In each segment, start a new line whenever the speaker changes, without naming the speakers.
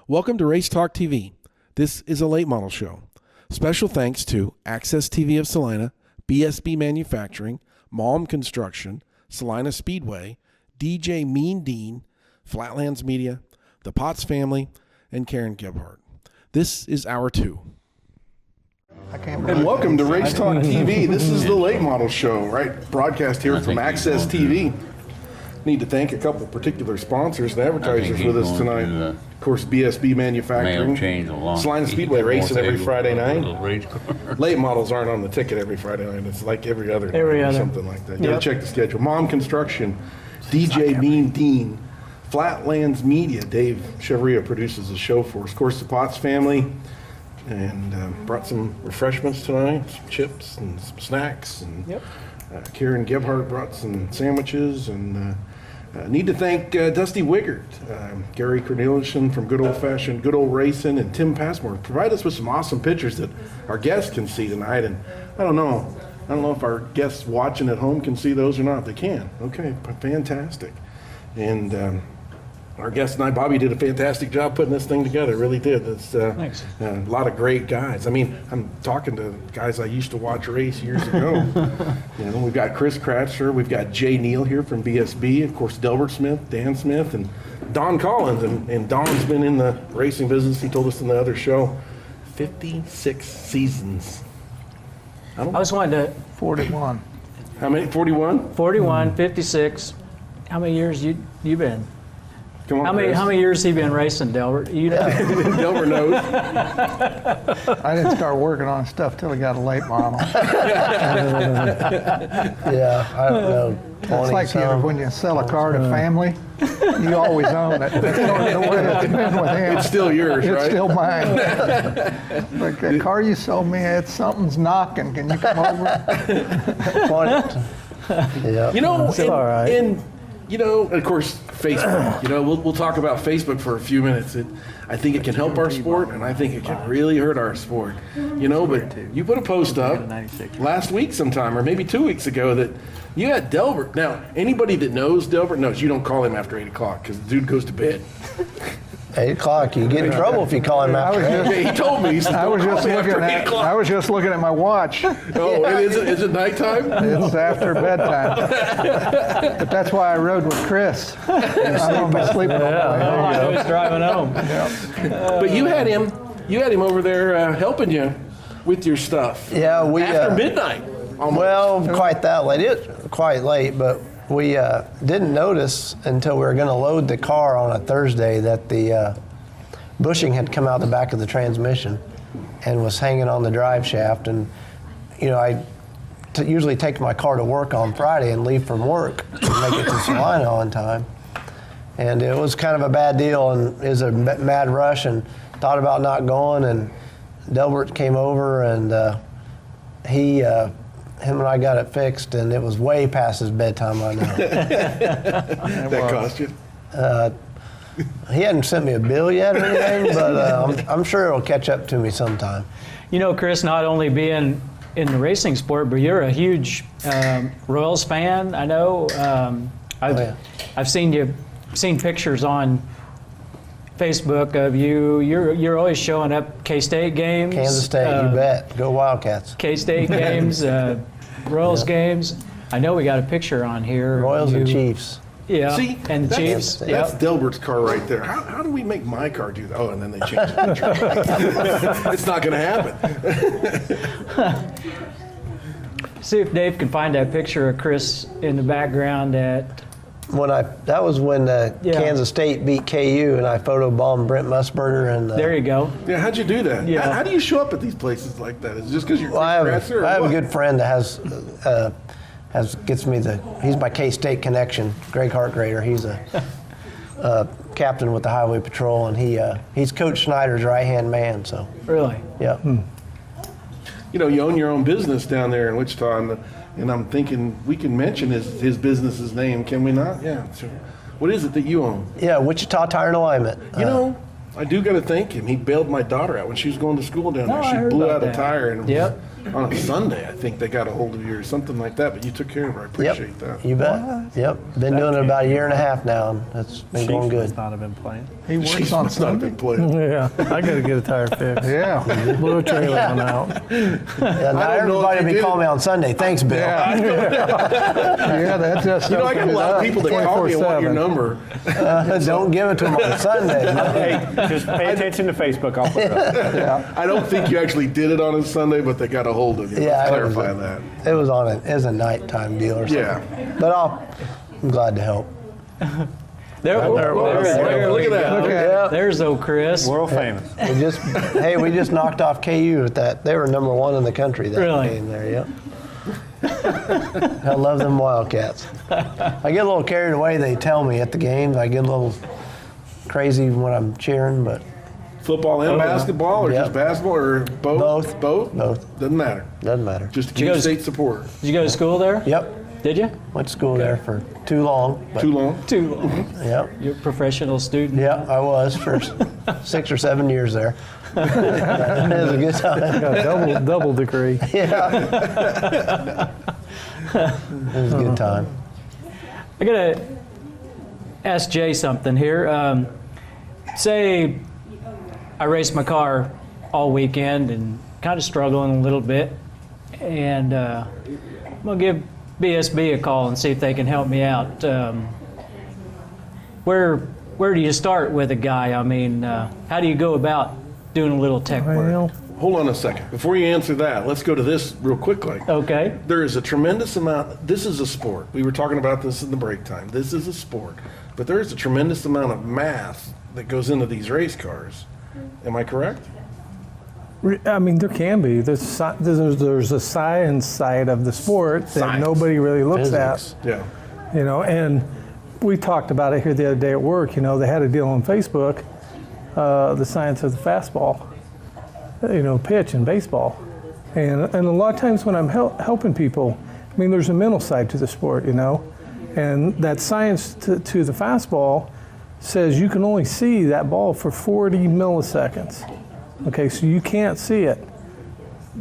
Welcome to Racetalk TV. This is a late model show. Special thanks to Access TV of Salina, BSB Manufacturing, Malm Construction, Salina Speedway, DJ Mean Dean, Flatlands Media, the Potts family, and Karen Gebhardt. This is Hour 2. And welcome to Racetalk TV. This is the late model show, right? Broadcast here from Access TV. Need to thank a couple particular sponsors and advertisers with us tonight. Of course, BSB Manufacturing, Salina Speedway racing every Friday night. Late models aren't on the ticket every Friday night. It's like every other night or something like that. You gotta check the schedule. Malm Construction, DJ Mean Dean, Flatlands Media. Dave Chevria produces the show for us. Of course, the Potts family, and brought some refreshments tonight, some chips and some snacks. And Karen Gebhardt brought some sandwiches, and need to thank Dusty Wiggert, Gary Corneliuson from Good Old Racing, and Tim Passmore provide us with some awesome pictures that our guests can see tonight. And I don't know if our guests watching at home can see those or not. They can. Okay, fantastic. And our guest and I, Bobby, did a fantastic job putting this thing together. Really did. It's
Thanks.
A lot of great guys. I mean, I'm talking to guys I used to watch race years ago. We've got Chris Kratzer, we've got Jay Neal here from BSB, of course, Delbert Smith, Dan Smith, and Don Collins. And Don's been in the racing business, he told us in the other show, 56 seasons.
I was wanting to...
41.
How many? 41?
41, 56. How many years you been?
Come on,
How many years he been racing, Delbert? You know.
Delbert knows.
I didn't start working on stuff till I got a late model.
Yeah, I don't know.
It's like when you sell a car to family, you always own it. It's the way it's been with him.
It's still yours, right?
It's still mine. Like the car you sold me, something's knocking. Can you come over?
Yeah.
all right.
And of course, Facebook. We'll talk about Facebook for a few minutes. I think it can help our sport, and I think it can really hurt our sport. But you put a post up last week sometime, or maybe 2 weeks ago, that you had Delbert. Now, anybody that knows Delbert knows you don't call him after 8 o'clock because the dude goes to bed.
8 o'clock, you get in trouble if you call him after 8.
He told me.
I was just looking at my watch.
Oh, is it nighttime?
It's after bedtime. But that's why I rode with Chris. I'm going to be sleeping all the way
I
home.
was driving home.
But you had him over there helping you with your stuff.
Yeah,
after midnight. Almost.
Well, quite that late. It's quite late, but we didn't notice until we were going to load the car on a Thursday that the bushing had come out the back of the transmission and was hanging on the drive shaft. And I usually take my car to work on Friday and leave from work to make it to Salina on time. And it was kind of a bad deal, and it was a mad rush, and thought about not going. And Delbert came over, and him and I got it fixed, and it was way past his bedtime, I know.
That cost you?
He hadn't sent me a bill yet or anything, but I'm sure it'll catch up to me sometime.
Chris, not only being in the racing sport, but you're a huge Royals fan, I know. I've seen pictures on Facebook of you. You're always showing up K-State games.
Kansas State, you bet. Go Wildcats.
K-State games, Royals games. I know we got a picture on here.
Royals and Chiefs.
Yeah,
See,
and Chiefs.
That's Delbert's car right there. How do we make my car do that? Oh, and then they change it. It's not going to happen.
See if Dave can find that picture of Chris in the background at...
That was when Kansas State beat KU, and I photobombed Brent Musburger. And
there you go.
Yeah, how'd you do that?
Yeah.
How do you show up at these places like that? Is it just because you're
I
Kratzer?
have a good friend that gets me he's my K-State connection, Greg Hartgrader. He's a captain with the Highway Patrol, and he's Coach Schneider's right-hand man. So
Really?
yeah.
You own your own business down there in Wichita, and I'm thinking we can mention his business's name, can we not? Yeah. So what is it that you own?
Yeah, Wichita Tire and Alignment.
I do got to thank him. He bailed my daughter out when she was going to school down there.
I
She
heard
blew
about
out a
that.
tire, and
Yep.
on a Sunday, I think they got a hold of you or something like that, but you took care of her. I appreciate that.
You bet. Yep. Been doing it about a year and a half now, and it's been going good.
Not have been playing.
He works
She's
on
not a
Sunday.
big player.
Yeah, I got to get a tire fixed.
Yeah.
Blew a trailer one out.
Yeah,
I
not
don't know if
everybody
you
be
did.
calling me on Sunday. Thanks, Bill.
Yeah, that just
You know, I got a lot of people that call me and want your
24/7.
number.
Don't give it to them on Sunday.
Hey, just pay attention to Facebook. I'll put it up.
I don't think you actually did it on a Sunday, but they got a hold of you.
Yeah,
Let's
it was
clarify that.
It was a nighttime deal or something.
Yeah.
But I'm glad to help.
There it was.
Look at that.
Yeah.
There's old Chris.
World famous.
We just knocked off KU at that. They were number 1 in the country that
Really?
game there. Yep. I love them Wildcats. I get a little carried away. They tell me at the games. I get a little crazy when I'm cheering, but
Football and basketball, or
Yep.
just basketball, or both?
Both.
Doesn't matter.
doesn't matter.
Just to
you
keep
go-
state support.
Did you go to school there?
Yep.
Did you?
Went to school there for too long. But,
Too long?
Too long.
Yep.
You're a professional student.
Yeah, I was for 6 or 7 years there. It was a good time.
Got a double degree.
Yeah. It was a good time.
I gotta ask Jay something here. Say I raced my car all weekend and kind of struggling a little bit, and I'm gonna give BSB a call and see if they can help me out. Where do you start with a guy? I mean, how do you go about doing a little tech work?
Well,
Hold on a second. Before you answer that, let's go to this real quickly.
Okay.
There is a tremendous amount, this is a sport. We were talking about this in the break time. This is a sport. But there is a tremendous amount of math that goes into these race cars. Am I correct?
I mean, there can be. There's a science side of the sport that
Science.
nobody really looks
Physics.
Yeah.
at. And we talked about it here the other day at work. They had a deal on Facebook, the science of the fastball, pitch in baseball. And a lot of times when I'm helping people, I mean, there's a mental side to the sport, and that science to the fastball says you can only see that ball for 40 milliseconds. Okay, so you can't see it.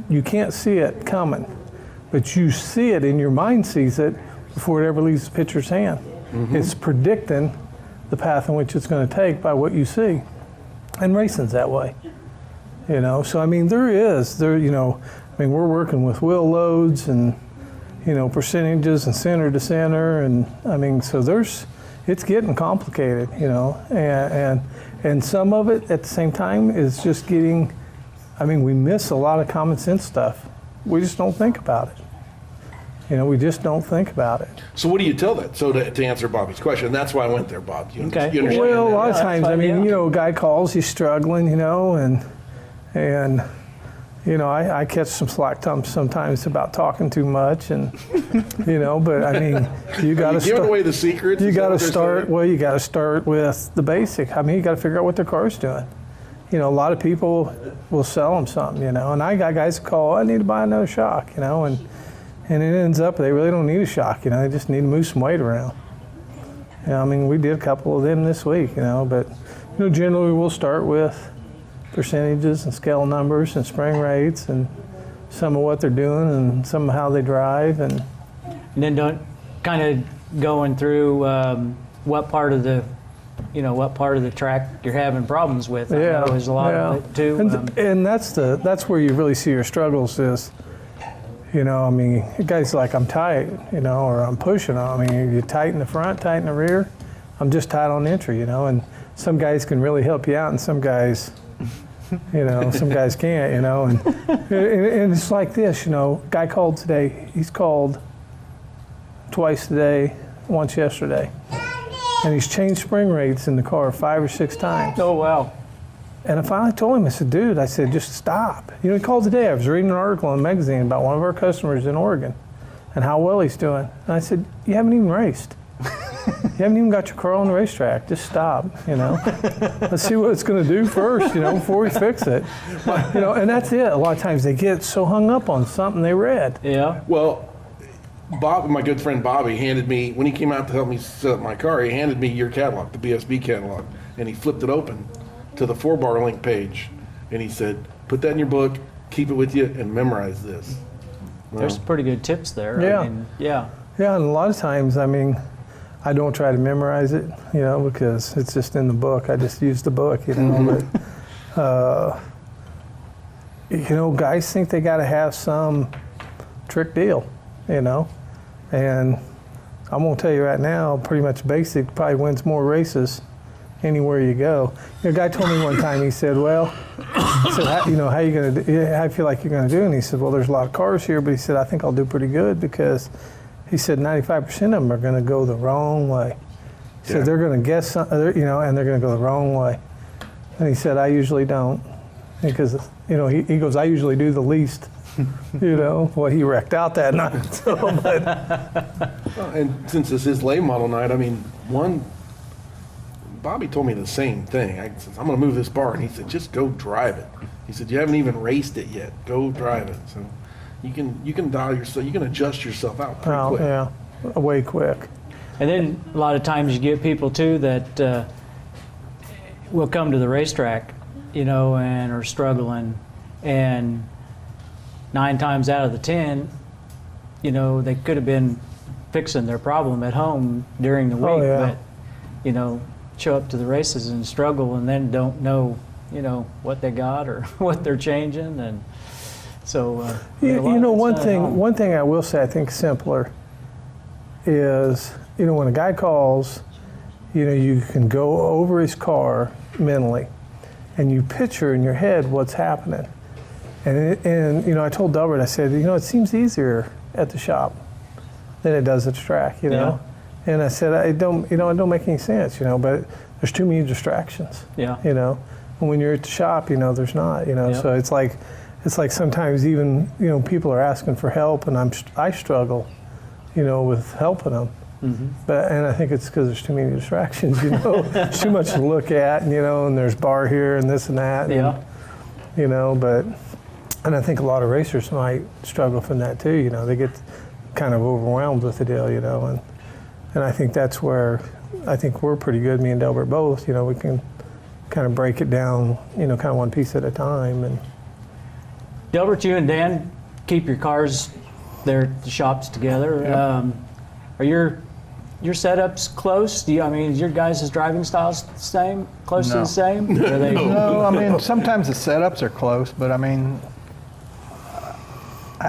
You can't see it coming, but you see it, and your mind sees it before it ever leaves the pitcher's hand. Mm-hmm. It's predicting the path in which it's going to take by what you see. And racing's that way. So I mean, we're working with wheel loads and, percentages and center to center. And I mean, so it's getting complicated, and some of it at the same time is just we miss a lot of common sense stuff. We just don't think about it. We just don't think about it.
So what do you tell that? So to answer Bobby's question, that's why I went there, Bob. You
Okay.
you understand
Well, a
that?
lot of
Yeah,
times,
that's fine, yeah.
a guy calls, he's struggling, and I catch some slack sometimes about talking too much, and but I mean, you got to
Are you giving away the secrets?
You
Is that
got to
what they're
start.
saying?
Well, you got to start with the basic. I mean, you got to figure out what their car's doing. A lot of people will sell them something, and I got guys that call, I need to buy another shock, and it ends up they really don't need a shock, they just need to move some weight around. I mean, we did a couple of them this week, but generally we'll start with percentages and scale numbers and spring rates and some of what they're doing and some of how they drive, and
And then kind of going through what part of the track you're having problems with. I know there's a lot of it too.
And that's where you really see your struggles is, guys like I'm tight, or I'm pushing them. You tight in the front, tight in the rear. I'm just tight on entry, and some guys can really help you out, and some guys, some guys can't, and it's like this, guy called today. He's called twice today, once yesterday, and he's changed spring rates in the car 5 or 6 times.
Oh, wow.
And I finally told him, I said, dude, just stop. He called today. I was reading an article in a magazine about one of our customers in Oregon and how well he's doing. And I said, you haven't even raced. You haven't even got your car on the racetrack. Just stop, Let's see what it's going to do first, before we fix it. And that's it. A lot of times they get so hung up on something they read.
Yeah.
Well, Bob, my good friend Bobby, handed me, when he came out to help me set up my car, he handed me your catalog, the BSB catalog, and he flipped it open to the 4-bar link page, and he said, put that in your book, keep it with you, and memorize this.
There's some pretty good tips there.
Yeah.
Yeah.
Yeah, and a lot of times, I don't try to memorize it, because it's just in the book. I just use the book, But guys think they got to have some trick deal, and I'm gonna tell you right now, pretty much basic probably wins more races anywhere you go. A guy told me one time, he said, well, I said, how you gonna do, how I feel like you're gonna do? And he said, well, there's a lot of cars here, but he said, I think I'll do pretty good because he said 95% of them are gonna go the wrong way. He said, they're gonna guess something, and they're gonna go the wrong way. And he said, I usually don't. Because, he goes, I usually do the least. Well, he wrecked out that night. So, but.
And since this is late model night, I mean, Bobby told me the same thing. I said, I'm going to move this bar. And he said, just go drive it. He said, you haven't even raced it yet. Go drive it. So you can dial yourself, you can adjust yourself out pretty quick.
Yeah, way quick.
And then a lot of times you get people too that will come to the racetrack, and are struggling, and 9 times out of the 10, they could have been fixing their problem at home during the week, but show up to the races and struggle, and then don't know, what they got or what they're changing, and so. One thing I will say I think simpler is, when a guy calls, you can go over his car mentally, and you picture in your head what's happening. And I told Delbert, I said, it seems easier at the shop than it does at the track, Yeah.
And I said, it don't make any sense, but there's too many distractions.
Yeah.
And when you're at the shop, there's not,
Yeah.
So it's like sometimes even, people are asking for help, and I struggle, with helping them. Mm-hmm. And I think it's because there's too many distractions, There's too much to look at, and there's bar here and this and that. And, and I think a lot of racers might struggle from that too, they get kind of overwhelmed with the deal, and I think that's where I think we're pretty good, me and Delbert both, we can kind of break it down, kind of one piece at a time. And
Delbert, you and Dan keep your cars there at the shops together.
Yep.
Are your setups close? Is your guys' driving styles the same, close to the same? Or are they...
No, sometimes the setups are close, but I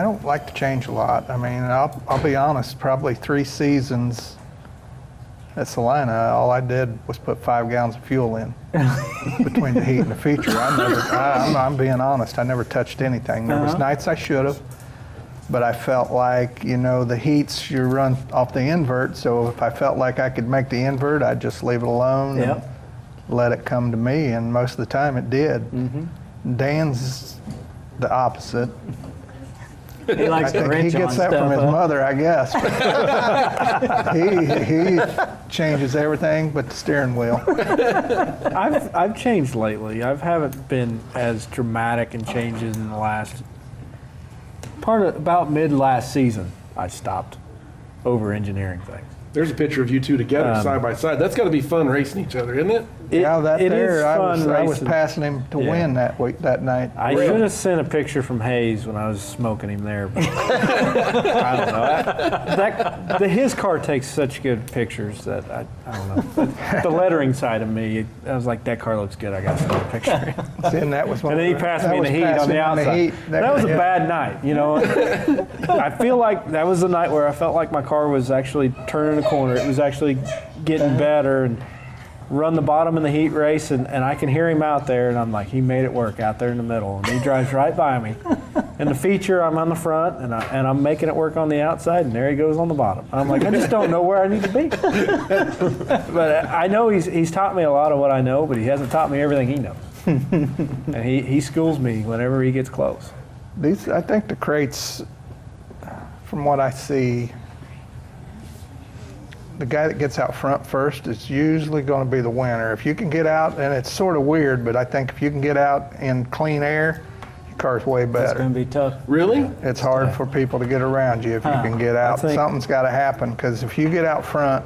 don't like to change a lot. I'll be honest, probably 3 seasons at Salina, all I did was put 5 gallons of fuel in between the heat and the feature. I'm being honest, I never touched anything. There was nights I should have, but I felt like, the heats, you run off the invert, so if I felt like I could make the invert, I'd just leave it alone and let it come to me, and most of the time it did. Mm-hmm. Dan's the opposite.
He likes to wrench
he gets
on
that from
stuff,
his mother, I guess. he changes everything but the steering wheel.
I've changed lately. I haven't been as dramatic in changes in the last about mid last season. I stopped over engineering things.
There's a picture of you two together side by side. That's got to be fun racing each other, isn't it?
I was
racing.
passing him to win that night.
I should have sent a picture from Hayes when I was smoking him there. But I don't know. His car takes such good pictures that I don't know. The lettering side of me, I was like, that car looks good. I got to send a picture.
And that was
And then he passed me in the heat on the outside. That was a bad night, I feel like that was the night where I felt like my car was actually turning a corner. It was actually getting better, and run the bottom in the heat race, and I can hear him out there, and I'm like, he made it work out there in the middle, and he drives right by me. And the feature, I'm on the front, and I'm making it work on the outside, and there he goes on the bottom. I'm like, I just don't know where I need to be. But I know he's taught me a lot of what I know, but he hasn't taught me everything he knows. And he schools me whenever he gets close.
I think the crates, from what I see, the guy that gets out front first is usually going to be the winner. If you can get out, and it's sort of weird, but I think if you can get out in clean air, your car's way better.
It's going to be tough.
Really?
It's hard for people to get around you if you can get out. Something's got to happen, because if you get out front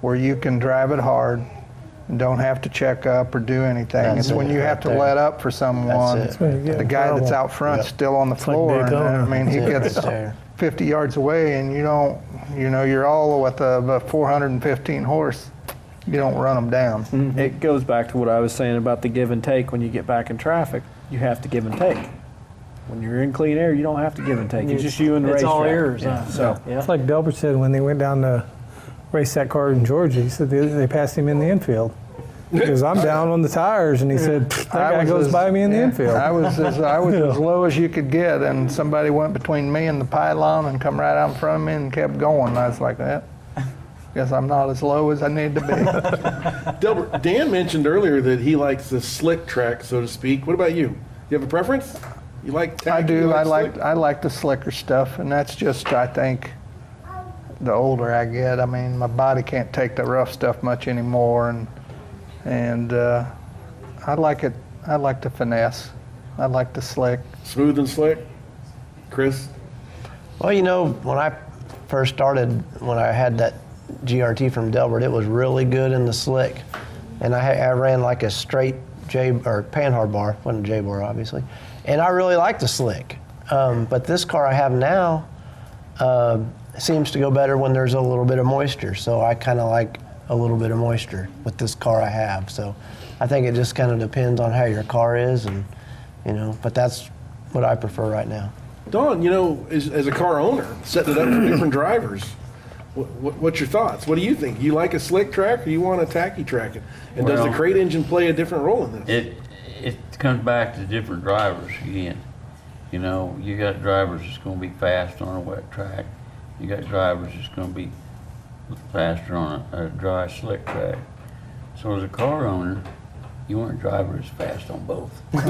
where you can drive it hard and don't have to check up or do anything, it's when you have to let up for someone. The guy that's out front still on the floor, and he gets 50 yards away, and you don't You know, you're all with a 415 horse. You don't run them down.
It goes back to what I was saying about the give and take. When you get back in traffic, you have to give and take. When you're in clean air, you don't have to give and take. It's just you and the
It's
racetrack.
all ears.
Yeah. So
It's like Delbert said when they went down to race that car in Georgia. He said they passed him in the infield. Because I'm down on the tires, and he said, that guy goes by me in the infield.
I was as low as you could get, and somebody went between me and the pylon and come right out in front of me and kept going. I was like, guess I'm not as low as I need to be.
Delbert, Dan mentioned earlier that he likes the slick track, so to speak. What about you? You have a preference? You like tacky?
I do.
You
I like
slick?
the slicker stuff, and that's just, I think, the older I get. I mean, my body can't take the rough stuff much anymore, and I like it. I like the finesse. I like the slick.
Smooth and slick? Chris?
Well, you know, when I first started, when I had that GRT from Delbert, it was really good in the slick. And I ran like a straight panhard bar, wasn't a J bar obviously. And I really like the slick. But this car I have now seems to go better when there's a little bit of moisture. So I kind of like a little bit of moisture with this car I have. So I think it just kind of depends on how your car is, and you know, but that's what I prefer right now.
Don, you know, as a car owner, setting it up for different drivers, what's your thoughts? What do you think? You like a slick track, or you want a tacky track? And does the crate engine play a different role in this?
It comes back to different drivers again. You know, you got drivers that's going to be fast on a wet track. You got drivers that's going to be faster on a dry, slick track. So as a car owner, you want a driver that's fast on both.
Have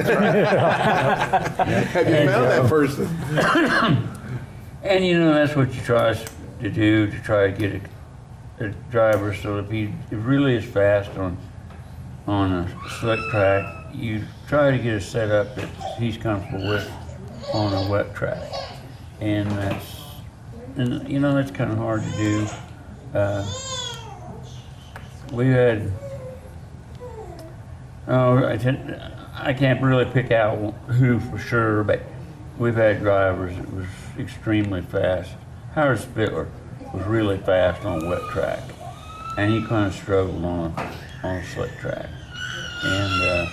you found that person?
And you know, that's what you try to do, to try to get a driver so if he really is fast on a slick track, you try to get a setup that he's comfortable with on a wet track. And you know, that's kind of hard to do. We had, I can't really pick out who for sure, but we've had drivers that was extremely fast. Howard Spittler was really fast on a wet track, and he kind of struggled on a slick track. And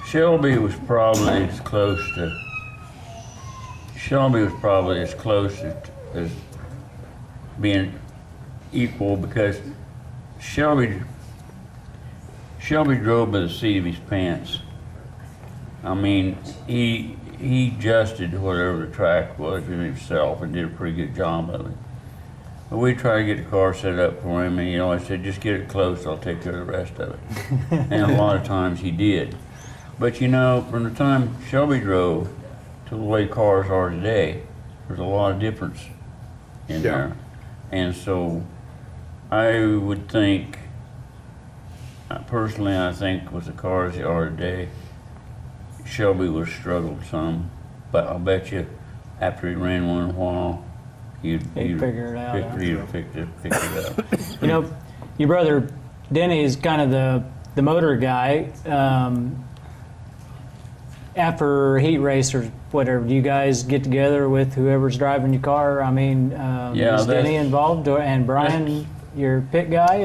Shelby was probably as close as being equal, because Shelby drove by the seat of his pants. I mean, he adjusted to whatever the track was in himself and did a pretty good job of it. But we tried to get the car set up for him, and you know, I said, just get it close, I'll take care of the rest of it. And a lot of times he did. But you know, from the time Shelby drove to the way cars are today, there's a lot of difference in there. And so I would think, personally, I think with the cars they are today, Shelby would have struggled some, but I'll bet you after he ran one in a while, he'd
figure it out.
He'd have picked it up.
You know, your brother Denny is kind of the motor guy. After heat race or whatever, do you guys get together with whoever's driving your car? I mean, is Denny involved, and Brian, your pit guy?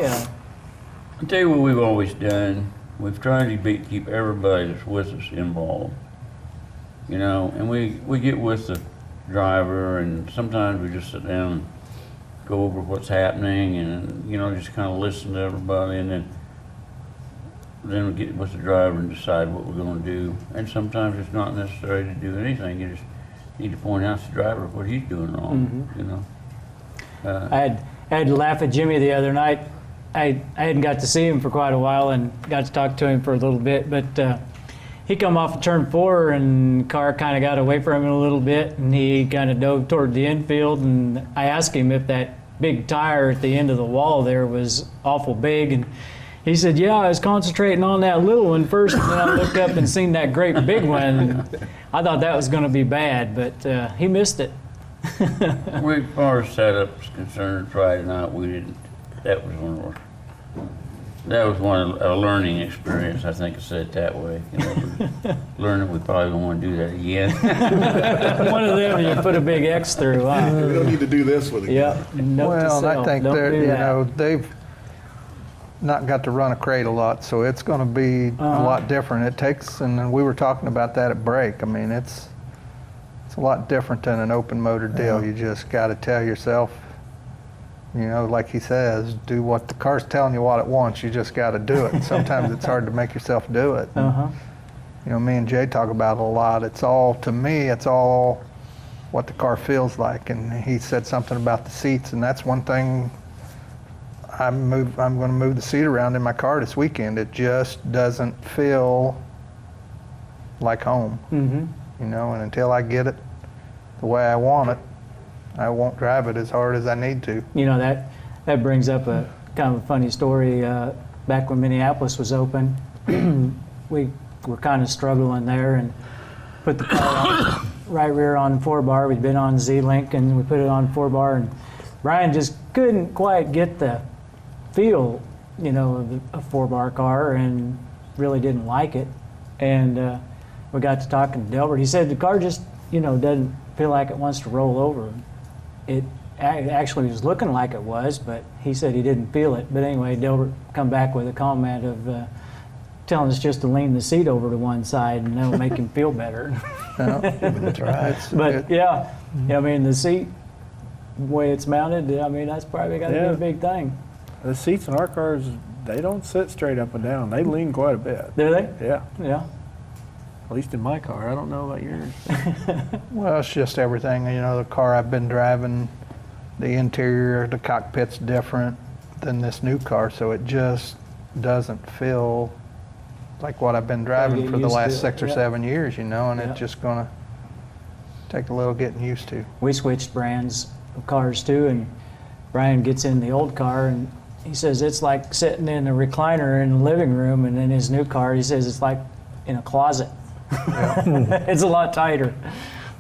I'll tell you what we've always done. We've tried to keep everybody that's with us involved. You know, and we get with the driver, and sometimes we just sit down and go over what's happening, and you know, just kind of listen to everybody, and then we get with the driver and decide what we're going to do. And sometimes it's not necessary to do anything. You just need to point out to the driver what he's doing wrong. You know.
I had to laugh at Jimmy the other night. I hadn't got to see him for quite a while and got to talk to him for a little bit, but he come off of turn 4 and the car kind of got away from him a little bit, and he kind of dove toward the infield, and I asked him if that big tire at the end of the wall there was awful big, and he said, yeah, I was concentrating on that little one first, and then I looked up and seen that great big one. I thought that was going to be bad, but he missed it.
As far as setup is concerned, Friday night, we didn't. That was one of our that was a learning experience. I think I said it that way. You know, learning, we probably don't want to do that again.
One of them you put a big X through, huh?
We don't need to do this with it.
Yeah. Note to
Well, and I
self,
think
don't
they're,
do
you
that.
know, they've not got to run a crate a lot, so it's going to be a lot different. It takes, and we were talking about that at break. I mean, it's a lot different than an open motor deal. You just got to tell yourself, you know, like he says, do what the car's telling you what it wants. You just got to do it. And sometimes it's hard to make yourself do it. And, you know, me and Jay talk about it a lot. It's all, to me, it's all what the car feels like. And he said something about the seats, and that's one thing. I'm going to move the seat around in my car this weekend. It just doesn't feel like home. You know, and until I get it the way I want it, I won't drive it as hard as I need to.
You know, that brings up a kind of a funny story. Back when Minneapolis was open, we were kind of struggling there and put the car on, right rear on 4-bar. We'd been on Z-Link and we put it on 4-bar, and Brian just couldn't quite get the feel, you know, of a 4-bar car and really didn't like it. And we got to talking to Delbert. He said the car just, you know, doesn't feel like it wants to roll over. It actually was looking like it was, but he said he didn't feel it. But anyway, Delbert come back with a comment of telling us just to lean the seat over to one side and that'll make him feel better.
That's right.
But yeah, I mean, the seat, the way it's mounted, I mean, that's probably got to be a big thing.
The seats in our cars, they don't sit straight up and down. They lean quite a bit.
Do they?
Yeah.
Yeah.
At least in my car. I don't know about yours.
Well, it's just everything. You know, the car I've been driving, the interior, the cockpit's different than this new car, so it just doesn't feel like what I've been driving
get
for the
used
last
to
6 or
it.
7 years, you know, and
Yeah.
it's just going to take a little getting used to.
We switched brands of cars too, and Brian gets in the old car and he says it's like sitting in a recliner in the living room, and in his new car he says it's like in a closet. It's a lot tighter.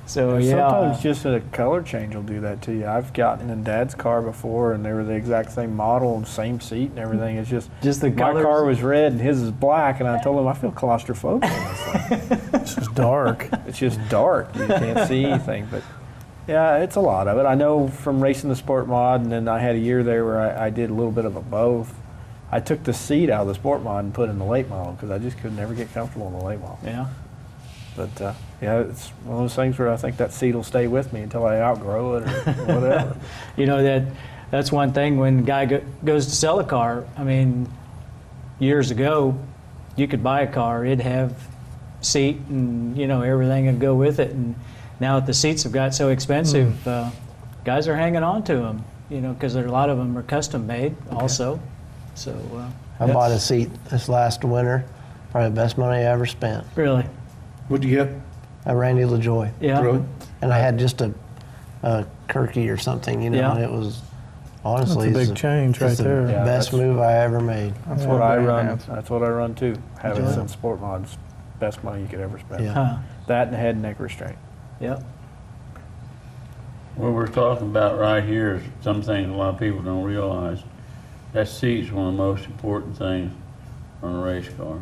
So
Sometimes just a color change will do that to you. I've gotten in Dad's car before, and they were the exact same model and same seat and everything. It's just
the
my
colors.
car was red and his is black, and I told him I feel claustrophobic.
It's just dark.
It's just dark. You can't see anything. But yeah, it's a lot of it. I know from racing the sport mod, and then I had a year there where I did a little bit of a both. I took the seat out of the sport mod and put it in the late model because I just could never get comfortable in the late model.
Yeah.
But yeah, it's one of those things where I think that seat will stay with me until I outgrow it or whatever.
You know, that's one thing when a guy goes to sell a car. I mean, years ago, you could buy a car, it'd have seat and, you know, everything would go with it. And now that the seats have got so expensive, guys are hanging on to them, you know, because a lot of them are custom made also. So
I bought a seat this last winter, probably the best money I ever spent.
Really?
What'd you get?
A Randy LaJoy.
Yeah.
Really?
And I had just a Kirky or something, you know,
Yeah.
and it was honestly
That's a
it's
big change right
it's the
there.
Yeah,
best
that's-
move I ever made.
That's what I
very
run.
nice.
That's what I run too. Having
Yeah.
some sport mods, best money you could ever spend.
Yeah.
Huh.
That and head and neck restraint.
Yep.
What we're talking about right here is something a lot of people don't realize. That seat's one of the most important things on a race car.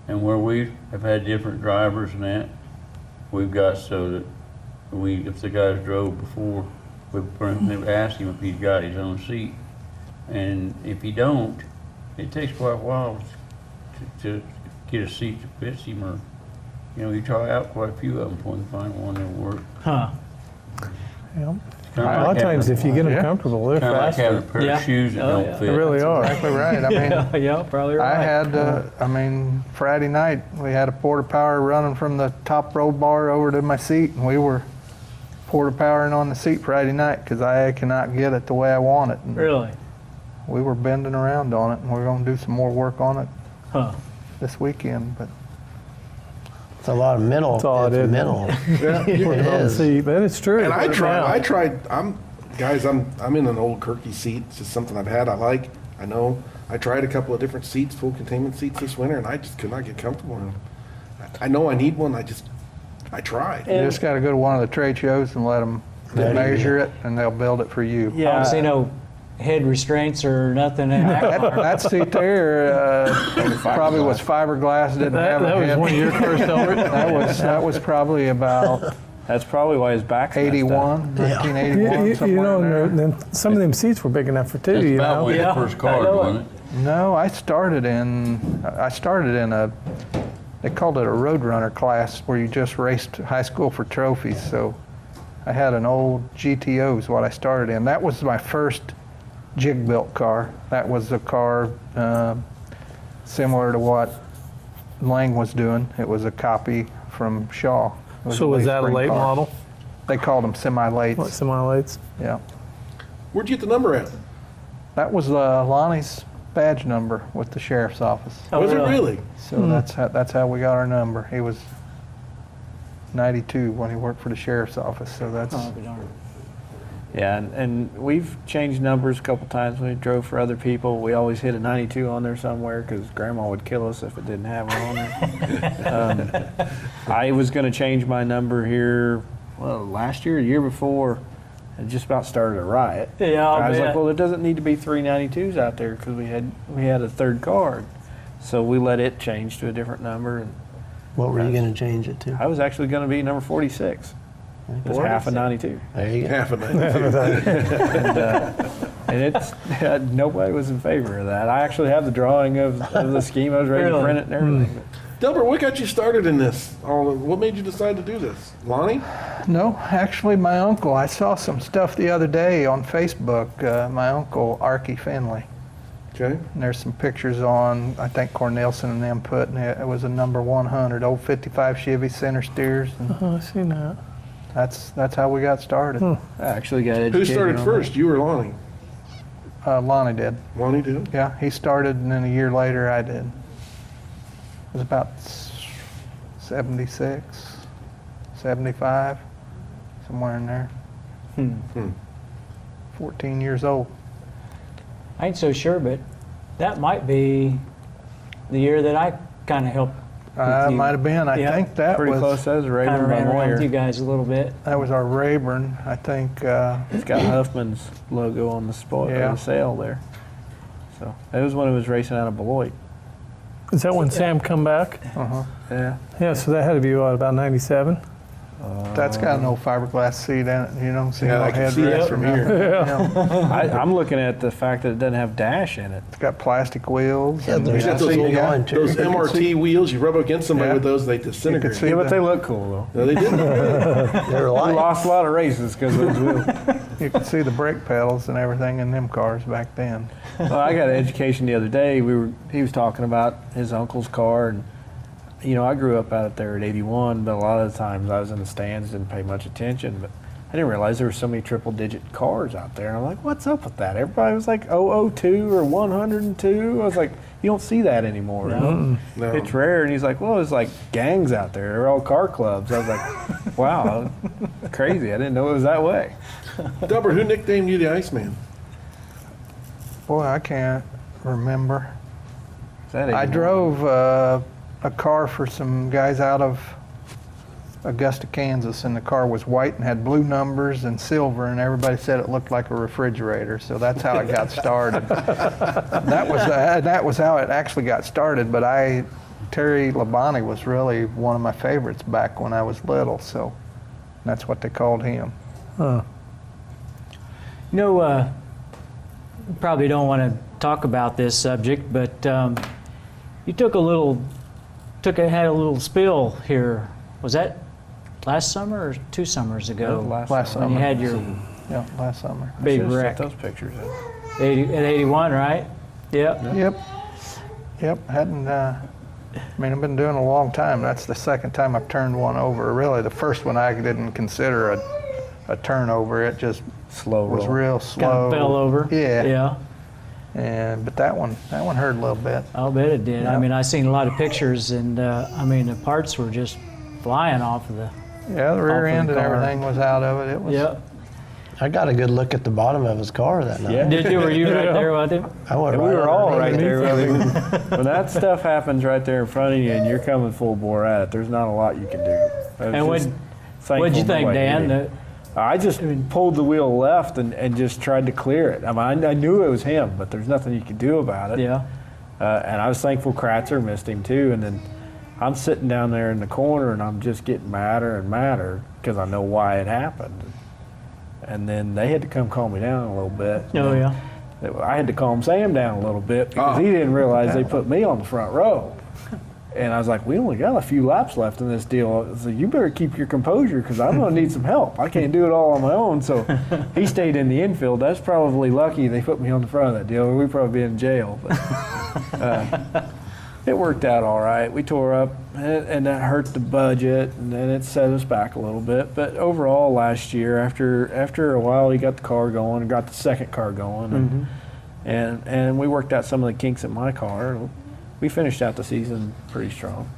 And where we have had different drivers and that, we've got so that if the guys drove before, we would ask him if he's got his own seat. And if he don't, it takes quite a while to get a seat that fits him, or, you know, you try out quite a few of them before you find one that'll work.
Huh.
Yeah.
Kinda
A lot
like
of times,
having-
if you get them
Yeah.
comfortable, they're
Kind of like having a
faster.
pair
Yeah.
of shoes that
Oh,
don't
yeah.
They
fit.
really are.
Exactly right. I mean,
Yeah, probably right.
I had, Friday night, we had a porta power running from the top roll bar over to my seat, and we were porta powering on the seat Friday night because I cannot get it the way I want it. And
Really?
we were bending around on it, and we're going to do some more work on it
Huh.
this weekend. But
It's a lot of mental.
It's odd, isn't it?
mental.
Yeah.
It
On the
is.
seat, but it's true.
And I
Yeah.
tried, I'm in an old Kirky seat. It's just something I've had, I like, I know. I tried a couple of different seats, full containment seats this winter, and I just could not get comfortable in them. I know I need one, I tried.
you just got to go to one of the trade shows and let them
Yeah.
measure it, and they'll build it for you.
Yeah.
So, you know, head restraints or nothing in that car.
That seat there probably was fiberglass. Didn't have a
That was
head.
one of your first Delbert?
That was probably about
That's probably why his back's messed up.
81, 1981,
You
somewhere
know,
in there.
some of them seats were big enough for two,
That's
you
about
know?
when
Yeah,
the first
I
car,
know it.
wasn't it?
No, I started in a, they called it a Roadrunner class where you just raced high school for trophies. So I had an old GTO is what I started in. That was my first jig-built car. That was a car similar to what Lang was doing. It was a copy from Shaw. It
So was that a
spring
late
car.
model?
They called them semi-lates.
What, semi-lates?
Yeah.
Where'd you get the number at?
That was Lonnie's badge number with the sheriff's office.
Oh,
Was it
really?
really?
So that's how we got our number. He was 92 when he worked for the sheriff's office. So that's
Oh, be darned.
Yeah, and we've changed numbers a couple times when we drove for other people. We always hit a 92 on there somewhere because Grandma would kill us if it didn't have one on there. I was going to change my number here, well, last year, the year before, and just about started a riot.
Yeah,
I was
bet.
like, well, there doesn't need to be 392s out there because we had a third card. So we let it change to a different number. And
What were you going to change it to?
I was actually going to be number 46. It was half a 92.
There you go.
Half of that.
And it's nobody was in favor of that. I actually have the drawing of the scheme. I was ready to
Really?
print it and everything.
Delbert, what got you started in this? What made you decide to do this? Lonnie?
no, actually, my uncle. I saw some stuff the other day on Facebook. My uncle Archie Finley.
Okay.
And there's some pictures on. I think Cornelison and them put. And it was a number 100, old 55 Chevy center steers. And
Oh, I seen that.
that's how we got started.
I actually got educated.
Who started
on
first, you or Lonnie?
Lonnie did.
Lonnie did.
Yeah, he started, and then a year later I did. It was about 76, 75, somewhere in there. 14 years old.
I ain't so sure, but that might be the year that I kind of helped. with you.
Might have been. I
Yeah.
think that
Pretty
was
close. That was
Kind
Rayburn
of
by
ran around with you
Moyer.
guys a little bit.
that was our Rayburn. I think.
It's got Huffman's logo on the spoil
Yeah.
the sail there. So it was when it was racing out of Beloit.
Is that when Sam come back?
Yeah.
Yeah, so that had to be, what, about 97?
That's got no fiberglass seat in it. You don't see
Yeah,
no
I can see
headrest
that from here.
Yeah.
I'm looking at the fact that it doesn't have dash in it.
It's got plastic wheels.
Yeah,
and
there's
got those
nothing
old-
going to
Those
it.
MRT wheels, you rub against somebody
Yeah.
with those, they disintegrate.
see
Yeah, but
the-
they look cool
No, they didn't.
They're
though. We
light.
lost a lot of races because of those wheels.
You could see the brake pedals and everything in them cars back then.
Well, I got an education the other day. He was talking about his uncle's car, and I grew up out there at 81, but a lot of the times I was in the stands, didn't pay much attention. But I didn't realize there were so many triple-digit cars out there. And I'm like, what's up with that? Everybody was like 002 or 102. I was like, you don't see that anymore.
No.
It's rare. And he's like, well, there's like gangs out there. They're all car clubs. I was like, wow, crazy. I didn't know it was that way.
Delbert, who nicknamed you the Iceman?
Boy, I can't remember.
Is that
I
81?
drove a car for some guys out of Augusta, Kansas, and the car was white and had blue numbers and silver, and everybody said it looked like a refrigerator. So that's how it got started. That was how it actually got started. But Terry Labonte was really one of my favorites back when I was little. So that's what they called him.
Probably don't want to talk about this subject, but you had a little spill here. Was that last summer or 2 summers ago?
Last
When
summer.
you had your
Yeah, last summer.
big
Should've sent
wreck.
those pictures in.
At 81, right? Yep.
Yep. Hadn't. I've been doing it a long time. That's the second time I've turned one over. Really, the first one I didn't consider a turnover. It just
Slow
was
roll.
real
Kind
slow.
of fell over.
Yeah.
Yeah.
But that one hurt a little bit.
I'll bet it did. I
Yep.
mean, I seen a lot of pictures, and the parts were just flying off of the.
Yeah, the rear
Off of the
end and
car.
everything was out of it. It was.
Yep.
I got a good look at the bottom of his car that night.
Yeah.
Did you? Were you right there with him?
I went
And we were all right
underneath
there.
it.
When that stuff happens right there in front of you and you're coming full bore at it, there's not a lot you can do.
And what'd you think, Dan?
I just pulled the wheel left and just tried to clear it. I mean, I knew it was him, but there's nothing you could do about it.
Yeah.
And I was thankful Kratzer missed him too. And then I'm sitting down there in the corner and I'm just getting madder and madder because I know why it happened. And then they had to come calm me down a little bit.
Oh, yeah.
I had to calm Sam down a little bit because he didn't realize they put me on the front row. And I was like, we only got a few laps left in this deal. So you better keep your composure because I'm going to need some help. I can't do it all on my own. So he stayed in the infield. That's probably lucky they put me on the front of that deal. We'd probably be in jail. But it worked out all right. We tore up, and that hurt the budget, and then it set us back a little bit. But overall, last year, after a while, he got the car going and got the second car going. And we worked out some of the kinks in my car. We finished out the season pretty strong.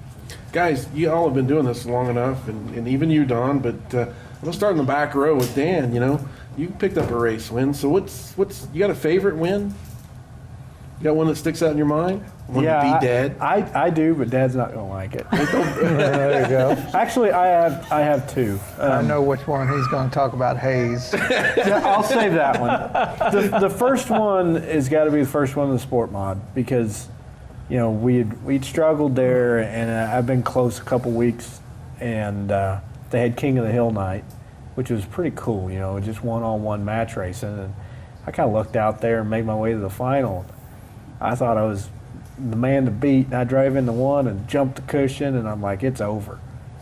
Guys, you all have been doing this long enough, and even you, Don, but let's start in the back row with Dan. You know, you picked up a race win, so what's you got a favorite win? You got one that sticks out in your mind? One to beat Dad?
I do, but Dad's not going to like it.
There you go.
Actually, I have two.
I know which one he's going to talk about, Hayes.
I'll save that one. The first one has got to be the first one in the sport mod because, you know, we'd struggled there, and I've been close a couple weeks, and they had King of the Hill night, which was pretty cool, you know, just one-on-one match racing. And I kind of looked out there and made my way to the final. I thought I was the man to beat, and I drove into one and jumped the cushion, and I'm like, it's over.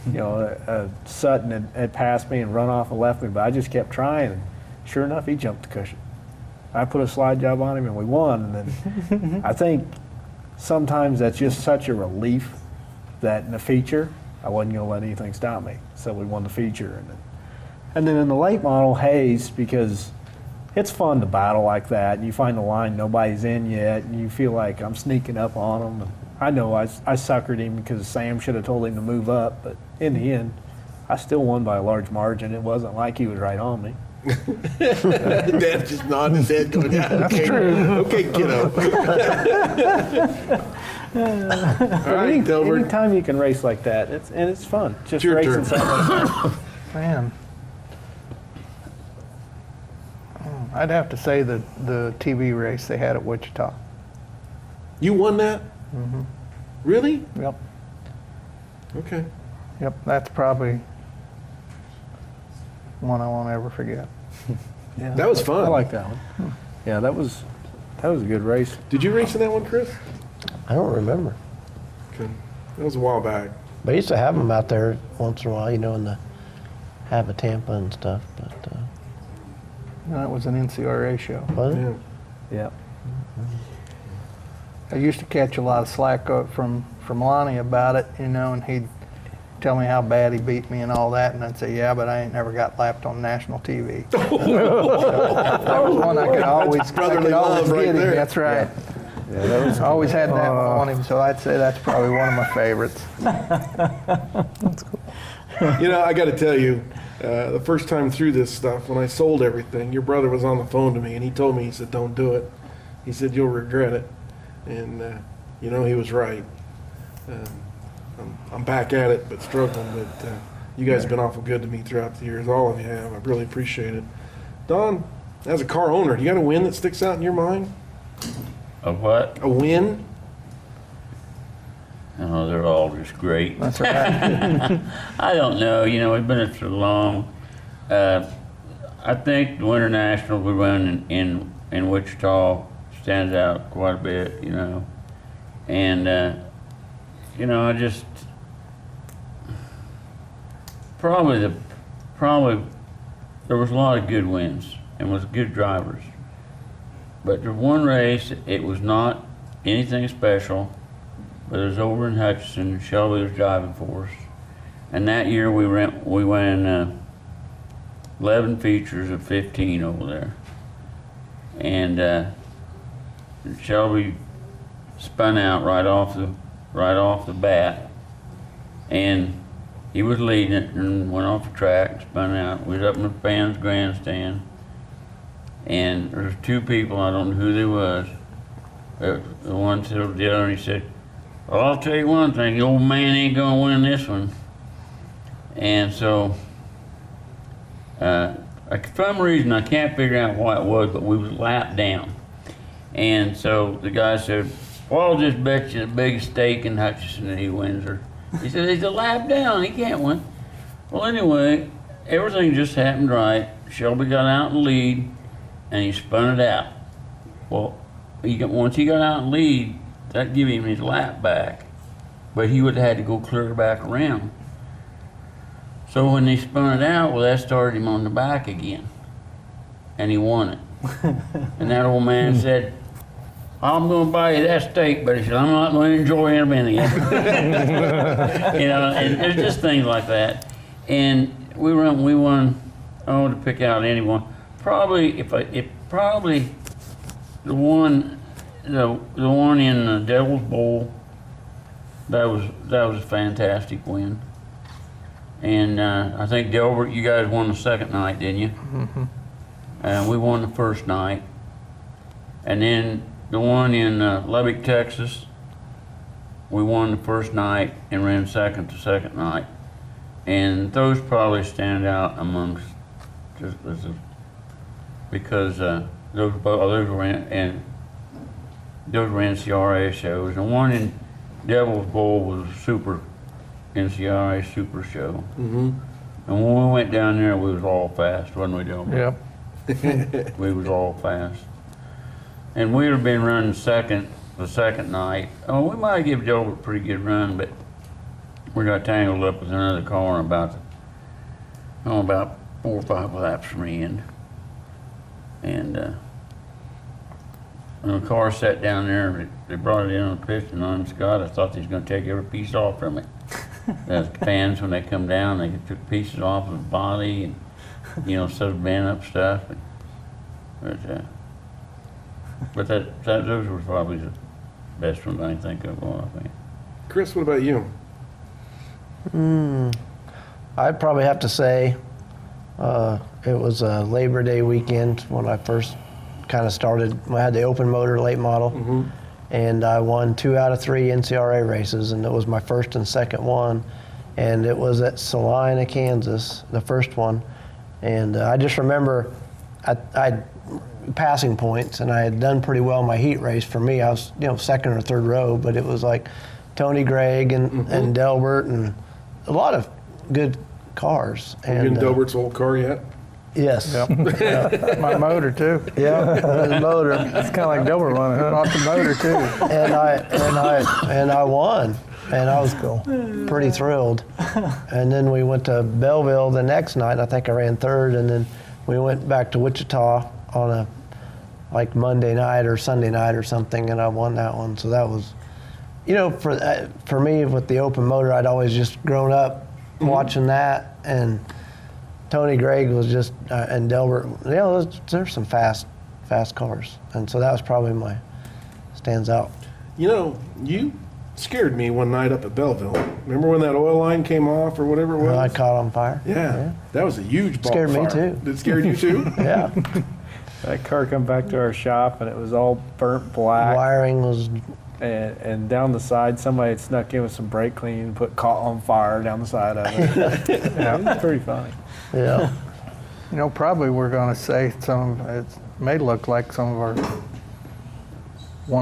You know, Sutton had passed me and run off and left me, but I just kept trying, and sure enough, he jumped the cushion. I put a slide job on him, and we won. And then I think sometimes that's just such a relief that in the feature, I wasn't going to let anything stop me. So we won the feature. And then in the late model, Hayes, because it's fun to battle like that. And you find the line nobody's in yet, and you feel like I'm sneaking up on them. And I know I suckered him because Sam should have told him to move up, but in the end, I still won by a large margin. It wasn't like he was right on me.
Dad just nodding his head going, yeah, okay, okay, kiddo. All right, Delbert.
Anytime you can race like that, it's fun. Just
your
racing
turn.
something like that.
Man. I'd have to say the TV race they had at Wichita.
You won that?
Mm-hmm.
Really?
Yep.
Okay.
Yep, that's probably one I won't ever forget.
Yeah,
That was fun.
I like that one. Yeah, that was a good race.
Did you race in that one, Chris?
I don't remember.
Okay. That was a while back.
But I used to have them out there once in a while, you know, in the Habit Tampa and stuff. But
That was an NCRA show.
was it?
Yeah.
Yeah.
I used to catch a lot of slack from Lonnie about it, you know, and he'd tell me how bad he beat me and all that, and I'd say, yeah, but I ain't never got lapped on national TV. That was one I could always,
brotherly love right
get him.
there.
That's right.
Yeah, that was
Always had that on him, so I'd say that's probably one of my favorites.
You know, I got to tell you, the first time through this stuff, when I sold everything, your brother was on the phone to me, and he told me, he said, don't do it. He said, you'll regret it. And, you know, he was right. I'm back at it, but struggling. But you guys have been awful good to me throughout the years. All of you have. I really appreciate it. Don, as a car owner, do you got a win that sticks out in your mind?
Of what?
A win?
Oh, they're all just great.
That's right.
I don't know. You know, we've been at it so long. I think the Winter National we run in Wichita stands out quite a bit, you know. And, you know, I just, probably there was a lot of good wins and was good drivers. But the one race, it was not anything special, but it was over in Hutchinson, and Shelby was driving for us. And that year we ran 11 features of 15 over there. And Shelby spun out right off the bat, and he was leading it and went off the track, spun out. We was up in the fans' grandstand, and there's two people, I don't know who they was. The one told the other, and he said, well, I'll tell you one thing, the old man ain't gonna win this one. And so For some reason, I can't figure out what it was, but we was lapped down. And so the guy said, well, I'll just bet you the biggest stake in Hutchinson that he wins her. He said, he's a lap down, he can't win. Well, anyway, everything just happened right. Shelby got out in lead, and he spun it out. Well, once he got out in lead, that gave him his lap back, but he would have had to go clear back around. So when they spun it out, well, that started him on the back again, and he won it. And that old man said, I'm going to buy you that steak, but he said, I'm not going to enjoy it a minute. You know, and there's just things like that. And we won, to pick out anyone. Probably, probably the one in the Devil's Bowl, that was a fantastic win. And I think Delbert, you guys won the second night, didn't you? Mm-hmm. And we won the first night. And then the one in Lubbock, Texas, we won the first night and ran second the second night. And those probably stand out amongst because those ran NCRA shows. And one in Devil's Bowl was a super NCRA super show. Mm-hmm. And when we went down there, we was all fast, wasn't we, Delbert?
Yep.
We was all fast. And we'd have been running second the second night. Oh, we might have given Delbert a pretty good run, but we got tangled up with another car about 4 or 5 laps from the end. And when the car sat down there, they brought it in on a piston on Scott. I thought they was going to take every piece off from it. The fans, when they come down, they took pieces off of the body and, sort of band up stuff. But those were probably the best ones I can think of. I think.
Chris, what about you?
I'd probably have to say it was a Labor Day weekend when I first kind of started. I had the open motor late model. Mm-hmm. And I won 2 out of 3 NCRA races, and it was my first and second one. And it was at Salina, Kansas, the first one. And I just remember I passing points, and I had done pretty well in my heat race. For me, I was second or third row, but it was like Tony Gregg and Delbert and a lot of good cars.
And you in Delbert's old car yet?
Yes.
Yep. Yeah. My motor too.
Yeah, the motor.
It's kind of like Delbert running off the motor too.
And I won, and I was pretty thrilled. And then we went to Belleville the next night. I think I ran third, and then we went back to Wichita on a Monday night or Sunday night or something, and I won that one. So that was, for me with the open motor, I'd always just grown up watching that, and Tony Gregg was just, and Delbert, there's some fast cars. And so that was probably stands out.
You scared me one night up at Belleville. Remember when that oil line came off or whatever it was?
I caught on fire.
Yeah. That was a huge ball
Scared
fire.
me too.
It scared you too?
Yeah.
That car come back to our shop, and it was all burnt black.
Wiring was...
And down the side, somebody had snuck in with some brake cleaning and caught on fire down the side of it. Yeah, it was pretty funny.
Yeah.
Probably we're going to say it may look like one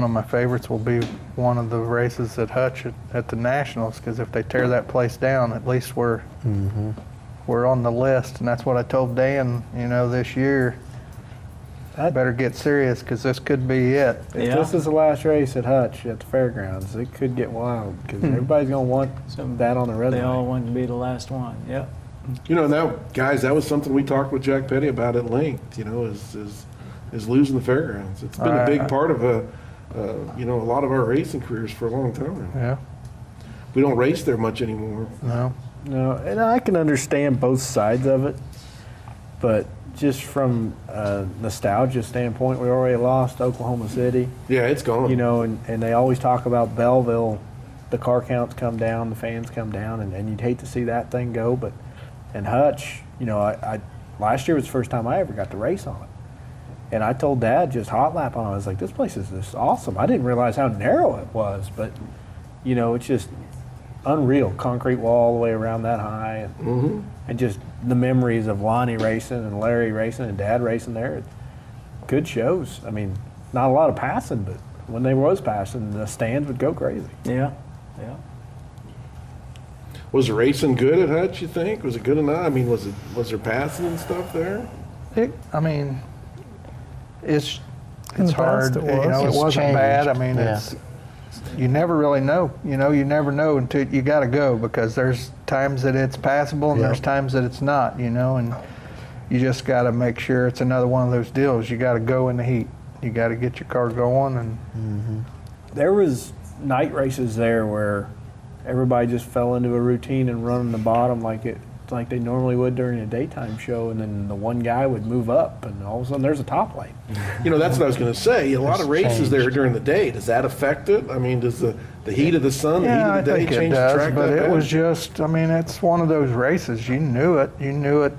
of my favorites will be one of the races at Hutch at the Nationals, because if they tear that place down, at least we're on the list. And that's what I told Dan, this year. I better get serious, because this could be it.
If this is the last race at Hutch at the fairgrounds, it could get wild, because everybody's going to want that on the resume.
They all want to be the last one. Yep.
Guys, that was something we talked with Jack Petty about at length. Is losing the fairgrounds. It's been a big part of a lot of our racing careers for a long time.
Yeah.
We don't race there much anymore.
No,
and I can understand both sides of it, but just from a nostalgia standpoint, we already lost Oklahoma City.
Yeah, it's gone.
And they always talk about Belleville, the car counts come down, the fans come down, and you'd hate to see that thing go. But in Hutch, I last year was the first time I ever got to race on it. And I told Dad, just hot lap on it, I was like, this place is just awesome. I didn't realize how narrow it was, but, it's just, unreal. Concrete wall all the way around that high, and just the memories of Lonnie racing and Larry racing and Dad racing there. Good shows. I mean, not a lot of passing, but when they was passing, the stands would go crazy.
Yeah.
Was the racing good at Hutch, you think? Was it good enough? I mean, was there passing and stuff there?
I mean, it's
In the
hard.
past it
You know, it
was.
wasn't
It's
bad. I
changed.
mean,
Yeah.
you never really know. You know, you never know until you got to go, because there's times that it's passable and
Yeah.
there's times that it's not. You know, and you just got to make sure it's another one of those deals. You got to go in the heat. You got to get your car going, and
There was night races there where everybody just fell into a routine and running the bottom like they normally would during a daytime show, and then the one guy would move up, and all of a sudden there's a top lane.
You know, that's what I was going to say. A lot of races
changed.
there during the day. Does that affect it? I mean, does the heat of the sun, the heat
yeah, I
of the day
think it
change the
does.
track
But
that
it
bad?
was just. I mean, it's one of those races. You knew it. You knew it.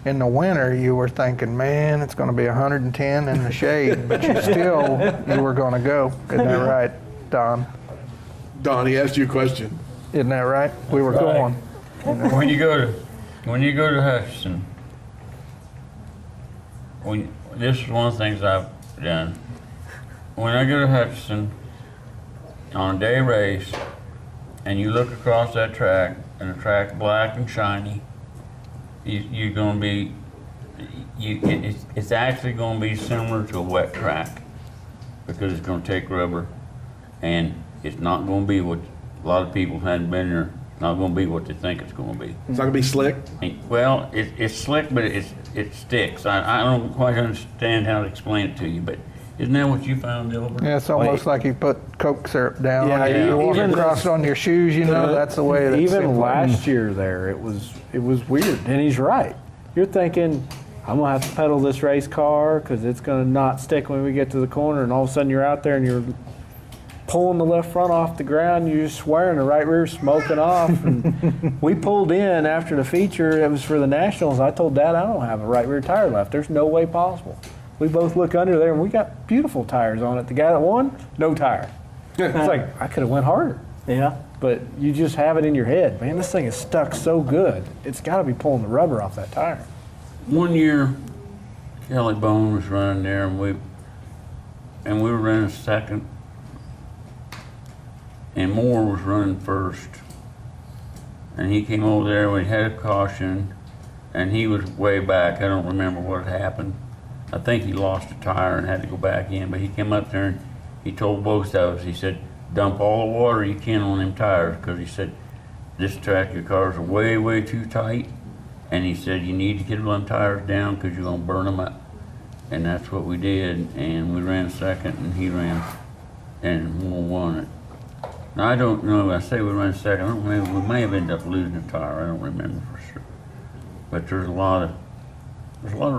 In the winter, you were thinking, man, it's going to be 110 in the shade, but you were going to go. Isn't that right, Don?
Don, he asked you a question.
Isn't that right? We were going.
When you go to Hutchinson, this is one of the things I've done. When I go to Hutchinson on a day race, and you look across that track, and the track black and shiny, you're going to be. It's actually going to be similar to a wet track, because it's going to take rubber, and it's not going to be what a lot of people hadn't been there. Not going to be what they think it's going to be.
It's not going to be slick.
Well, it's slick, but it sticks. I don't quite understand how to explain it to you, but isn't that what you found, Delbert?
Yeah, it's almost like you put Coke syrup down.
Yeah,
You walk
even
across it on your shoes, you know, that's the way it
Even last year there, it was weird, and he's right. You're thinking, I'm gonna have to pedal this race car because it's gonna not stick when we get to the corner, and all of a sudden you're out there and you're pulling the left front off the ground, you're just swearing, the right rear smoking off. And we pulled in after the feature, it was for the Nationals. I told Dad, I don't have a right rear tire left. There's no way possible. We both look under there and we got beautiful tires on it. The guy that won, no tire. It's like, I could have went harder.
Yeah.
But you just have it in your head, man, this thing is stuck so good. It's gotta be pulling the rubber off that tire.
One year, Kelly Bone was running there, and we were running second, and Moore was running first. And he came over there, we had a caution, and he was way back. I don't remember what happened. I think he lost a tire and had to go back in, but he came up there and he told both of us, he said, dump all the water you can on them tires, because he said, this track, your cars are way, way too tight. And he said, you need to get them tires down because you're going to burn them up. And that's what we did, and we ran second, and he ran, and Moore won it. Now, I don't know, I say we ran second, I don't remember, we may have ended up losing a tire, I don't remember for sure. But there's a lot of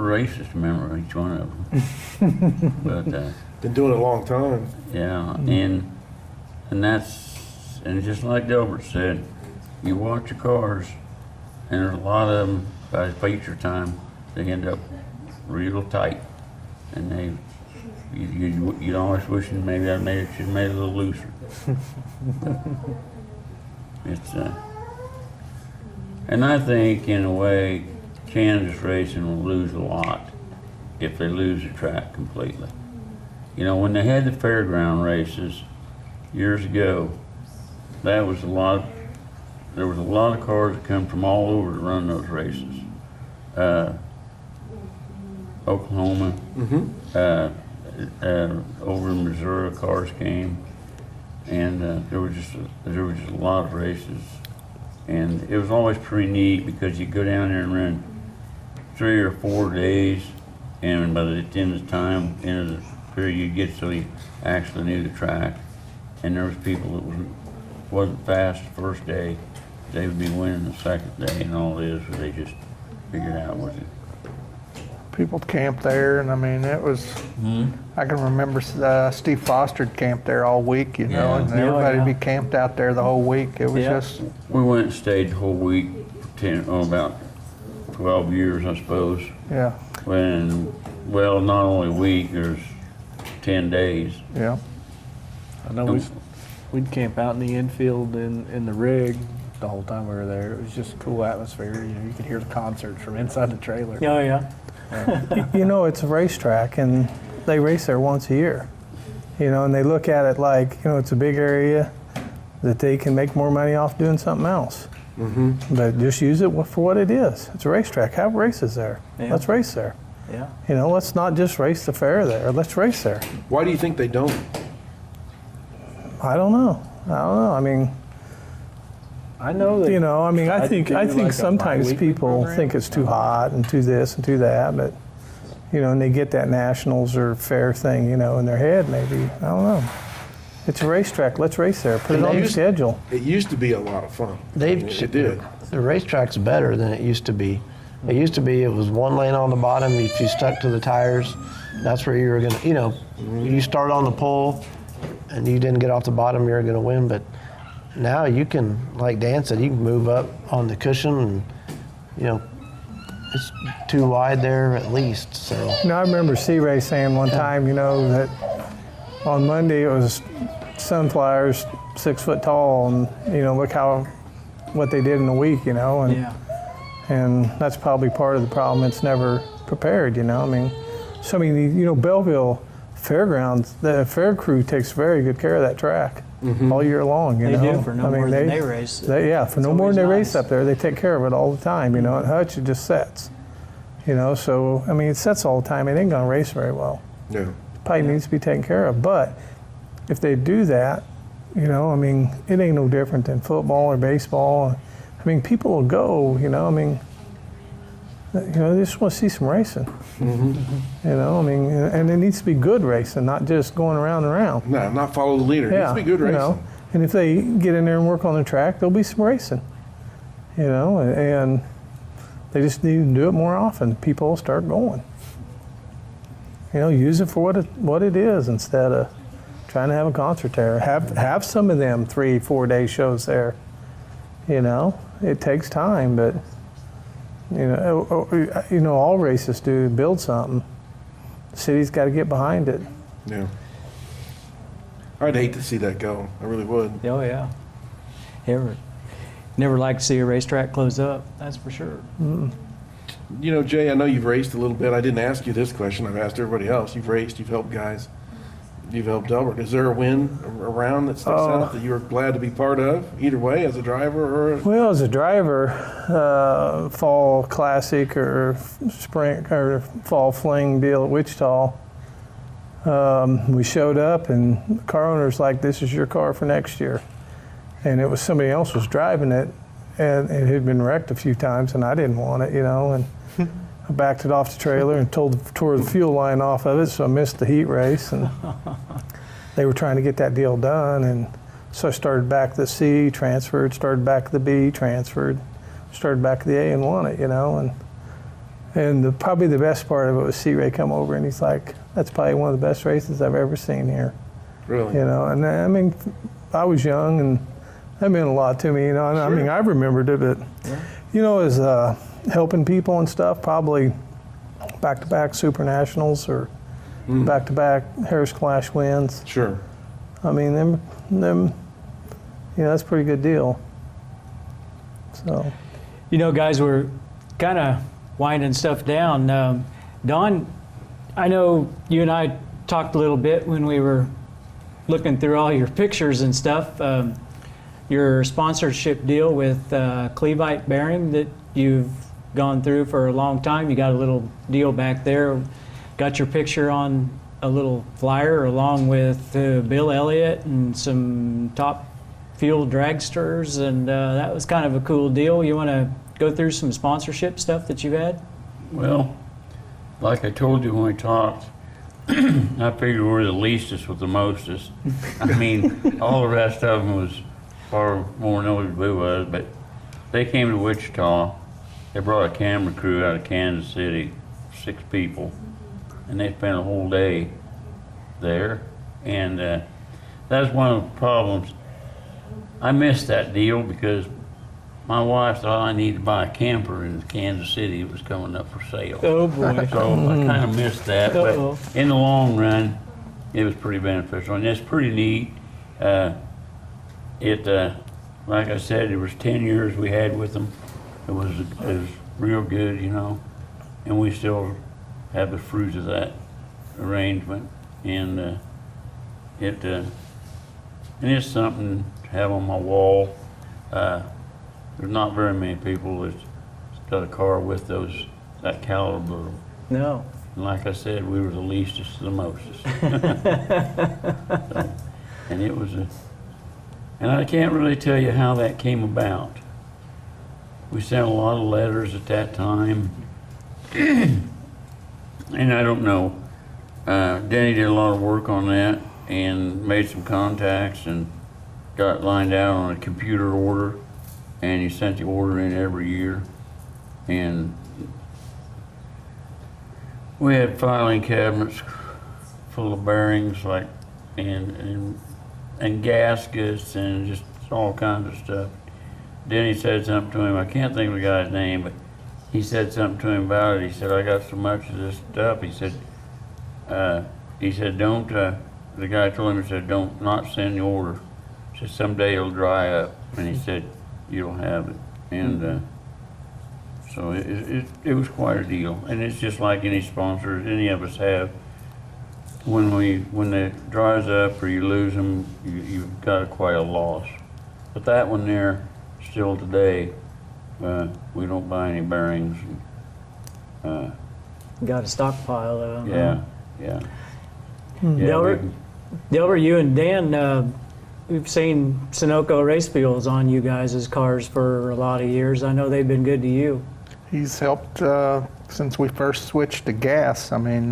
races to remember each one of them. But,
Been doing it a long time.
yeah, and just like Delbert said, you watch your cars, and there's a lot of them by feature time, they end up real tight, and you'd always wishing maybe should have made it a little looser. It's and I think in a way, Kansas racing will lose a lot if they lose the track completely. You know, when they had the fairground races years ago, there was a lot of cars that come from all over to run those races. Oklahoma, over in Missouri, cars came, and there were just a lot of races, and it was always pretty neat because you go down there and run 3 or 4 days, and by the end of the time, end of the period, you get so you actually knew the track, and there was people that wasn't fast the first day, they would be winning the second day, and all it is, they just figured out what it.
People camped there, and I mean, it was. I can remember Steve Foster camped there all week, you know,
Yeah.
and everybody would be camped out there the whole week. It was just.
We went and stayed the whole week for about 12 years, I suppose.
Yeah.
Well, not only a week, there's 10 days.
Yeah.
I know we'd camp out in the infield in the rig the whole time we were there. It was just a cool atmosphere. You know, you could hear the concerts from inside the trailer.
Oh, yeah.
You know, it's a racetrack, and they race there once a year. You know, and they look at it like, you know, it's a big area that they can make more money off doing something else. But just use it for what it is. It's a racetrack. Have races there.
Yeah.
Let's race there.
Yeah.
You know, let's not just race the fair there. Let's race there.
Why do you think they don't?
I don't know. I mean,
I know that.
you know, I mean, I
I'd
think
do like a
sometimes
bi-weekly
people
program.
think it's too hot and too this and too that, but you know, and they get that nationals or fair thing, you know, in their head. Maybe I don't know. It's a racetrack. Let's race there. Put it on the schedule.
It used to be a lot of fun. It did.
The racetrack's better than it used to be. It used to be, it was one lane on the bottom. If you stuck to the tires, that's where you were gonna, you know, you start on the pole and you didn't get off the bottom, you're gonna win. But now you can, like Dan said, you can move up on the cushion and, you know, it's too wide there at least, so.
You know, I remember C-Ray saying one time, you know, that on Monday it was sunflowers 6 foot tall, and you know, look what they did in a week, you know, and
Yeah.
and that's probably part of the problem. It's never prepared, you know. I mean, so I mean, you know, Belleville Fairgrounds, the fair crew takes very good care of that track all year long. You
They
know,
do for no more than they race.
yeah, for
It's
no more than they
always
race
nice.
up there, they take care of it all the time. You know, and Hutch it just sets. You know, so I mean, it sets all the time. It ain't gonna race very well.
Yeah.
Probably needs to be taken care of. But if they do that, you know, I mean, it ain't no different than football or baseball. I mean, people will go, you know, I mean, you know, they just want to see some racing. You know, I mean, and it needs to be good racing, not just going around and around.
No, not follow the leader. It needs to be good
you
racing.
know, and if they get in there and work on the track, there'll be some racing. You know, and they just need to do it more often. People will start going. You know, use it for what it is instead of trying to have a concert there. Have some of them 3-4 day shows there. You know, it takes time, but you know, all races do build something. The city's got to get behind it.
Yeah. I'd hate to see that go. I really would.
Oh, yeah. Never like to see a racetrack close up, that's for sure.
You know, Jay, I know you've raced a little bit. I didn't ask you this question. I've asked everybody else. You've raced, you've helped guys. You've helped Delbert. Is there a win around that sticks out that you're glad to be part of, either way, as a driver or?
Well, as a driver, fall classic or spring or fall fling deal at Wichita, we showed up and the car owner's like, "This is your car for next year," and it was somebody else was driving it, and it had been wrecked a few times, and I didn't want it, you know, and I backed it off the trailer and tore the fuel line off of it, so I missed the heat race, and they were trying to get that deal done, and so I started back to the C, transferred, started back to the B, transferred, started back to the A and won it, you know, and probably the best part of it was C-Ray come over and he's like, "That's probably one of the best races I've ever seen here."
Really?
You know, and I mean, I was young and that meant a lot to me, you know, and I mean, I remembered it, but, you know, as helping people and stuff, probably back-to-back Super Nationals or back-to-back Harris Clash wins.
Sure.
I mean, them, you know, that's a pretty good deal. So,
You know, guys, we're kind of winding stuff down. Don, I know you and I talked a little bit when we were looking through all your pictures and stuff. Your sponsorship deal with Clevite Bearing that you've gone through for a long time. You got a little deal back there. Got your picture on a little flyer along with Bill Elliott and some top fuel dragsters, and that was kind of a cool deal. You want to go through some sponsorship stuff that you had?
Well, like I told you when we talked, I figured we're the leastest with the mostest. I mean, all the rest of them was far more noted than we was, but they came to Wichita. They brought a camera crew out of Kansas City, 6 people, and they spent a whole day there. And that's one of the problems. I missed that deal because my wife thought I needed to buy a camper in Kansas City. It was coming up for sale.
Oh boy.
So I kind of missed that,
Uh-oh.
but in the long run, it was pretty beneficial, and it's pretty neat. like I said, it was 10 years we had with them. It was real good, you know, and we still have the fruit of that arrangement, and it's something to have on my wall. There's not very many people that's got a car with that caliber.
No.
And like I said, we were the leastest to the mostest. So, and it was and I can't really tell you how that came about. We sent a lot of letters at that time, and I don't know. Denny did a lot of work on that and made some contacts and got lined out on a computer order, and he sent the order in every year. And we had filing cabinets full of bearings, like, and gaskets and just all kinds of stuff. Denny said something to him, I can't think of the guy's name, but he said something to him about it. He said, I got so much of this stuff. He said, don't, the guy told him, he said, don't not send the order. He said, someday it'll dry up. And he said, you'll have it. And so it was quite a deal. And it's just like any sponsors any of us have. When it dries up or you lose them, you've got quite a loss. But that one there, still today, we don't buy any bearings.
Got a stockpile of them.
Yeah, yeah.
Delbert, you and Dan, we've seen Sunoco race fuels on you guys' cars for a lot of years. I know they've been good to you.
He's helped since we first switched to gas. I mean,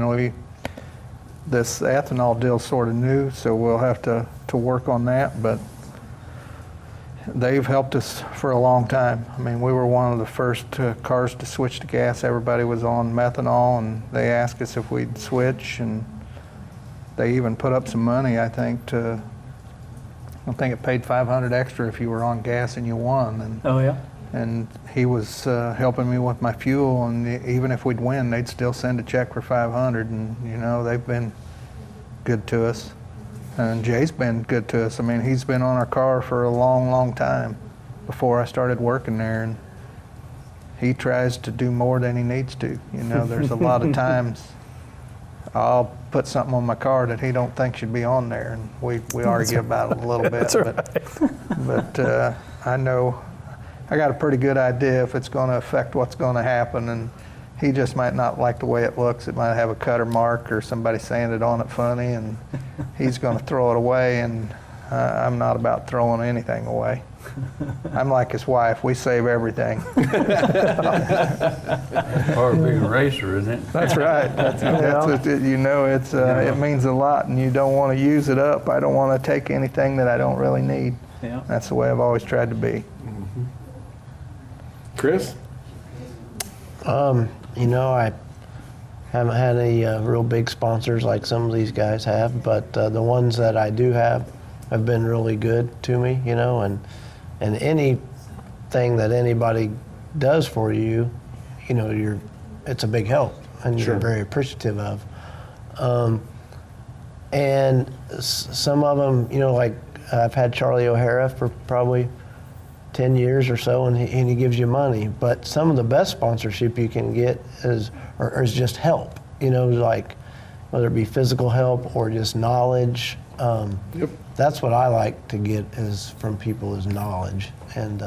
this ethanol deal's sort of new, so we'll have to work on that, but they've helped us for a long time. I mean, we were one of the first cars to switch to gas. Everybody was on methanol, and they asked us if we'd switch, and they even put up some money, I think, I think it paid $500 extra if you were on gas and you won. And,
oh, yeah?
And he was helping me with my fuel, and even if we'd win, they'd still send a check for $500, and, you know, they've been good to us. And Jay's been good to us. I mean, he's been on our car for a long, long time before I started working there, and he tries to do more than he needs to. You know, there's a lot of times I'll put something on my car that he don't think should be on there, and we argue about it a little bit. But I know I got a pretty good idea if it's going to affect what's going to happen, and he just might not like the way it looks. It might have a cutter mark or somebody sanded on it funny, and he's going to throw it away, and I'm not about throwing anything away. I'm like his wife. We save everything.
Part of being a racer, isn't it?
That's right. It means a lot, and you don't want to use it up. I don't want to take anything that I don't really need.
Yeah.
That's the way I've always tried to be.
Chris?
You know, I haven't had any real big sponsors like some of these guys have, but the ones that I do have been really good to me, you know, and anything that anybody does for you, you know, it's a big help, and
Sure.
you're very appreciative of. And some of them, you know, like I've had Charlie O'Hara for probably 10 years or so, and he gives you money. But some of the best sponsorship you can get is just help, you know, like whether it be physical help or just knowledge.
Yep.
That's what I like to get is from people is knowledge. And,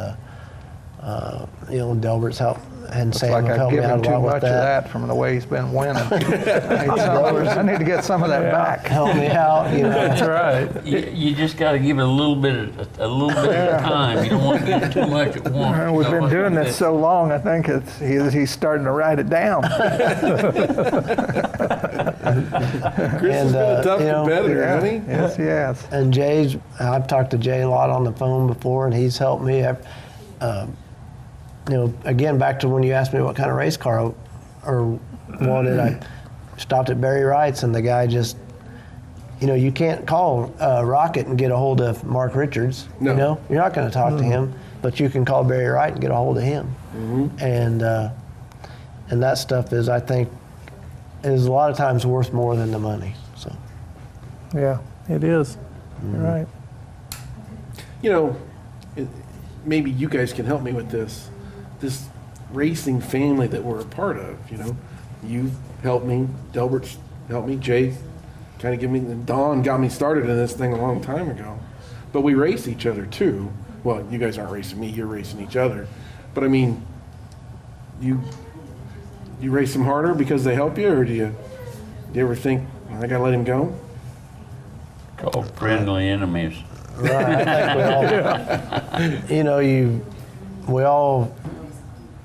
you know, Delbert's help and
Looks
Sam
like
have
I've
helped me
given
out a
too
lot
much
with
of
that.
that from the way he's been winning. I need to get some of that back.
Help me out, you know.
That's right.
You just got to give it a little bit at a time. You don't want to get too much at once.
We've been doing this so long, I think he's starting to write it down.
Chris has been a tough
you know,
competitor, hasn't he?
Yes, he has.
And I've talked to Jay a lot on the phone before, and he's helped me. You know, again, back to when you asked me what kind of race car or wanted, I stopped at Barry Wright's, and the guy just, you know, you can't call Rocket and get a hold of Mark Richards.
No.
You know, you're not going to talk to him, but you can call Barry Wright and get a hold of him. And that stuff is, I think, is a lot of times worth more than the money. So.
Yeah, it is. You're right.
you know, maybe you guys can help me with this racing family that we're a part of, you know. You helped me, Delbert's helped me, Jay kind of give me, and Don got me started in this thing a long time ago. But we race each other too. Well, you guys aren't racing me, you're racing each other. But I mean, you race them harder because they help you, or do you ever think, I gotta let him go?
Called friendly enemies.
Right. I think we all, we all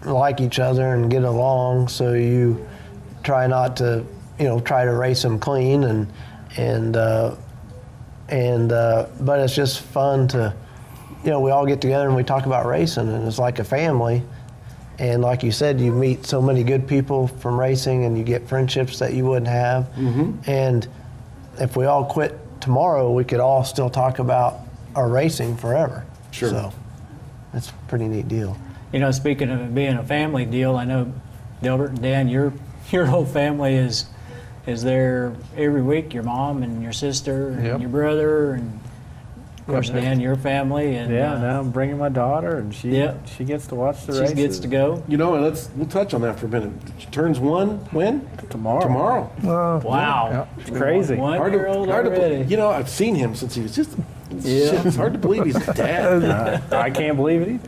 like each other and get along, so you try not to, try to race them clean, but it's just fun to, we all get together and we talk about racing, and it's like a family. And like you said, you meet so many good people from racing, and you get friendships that you wouldn't have. Mm-hmm. And if we all quit tomorrow, we could all still talk about our racing forever.
Sure.
So it's a pretty neat deal.
Speaking of it being a family deal, I know Delbert and Dan, your whole family is there every week. Your mom and your sister and your brother, and of course Dan, your family. And
now I'm bringing my daughter, and she gets to watch the races.
She gets to go.
And we'll touch on that for a minute. She turns one when?
Tomorrow.
Wow.
It's crazy.
1 year old already.
I've seen him since he was just. Shit, it's hard to believe he's a dad.
I can't believe it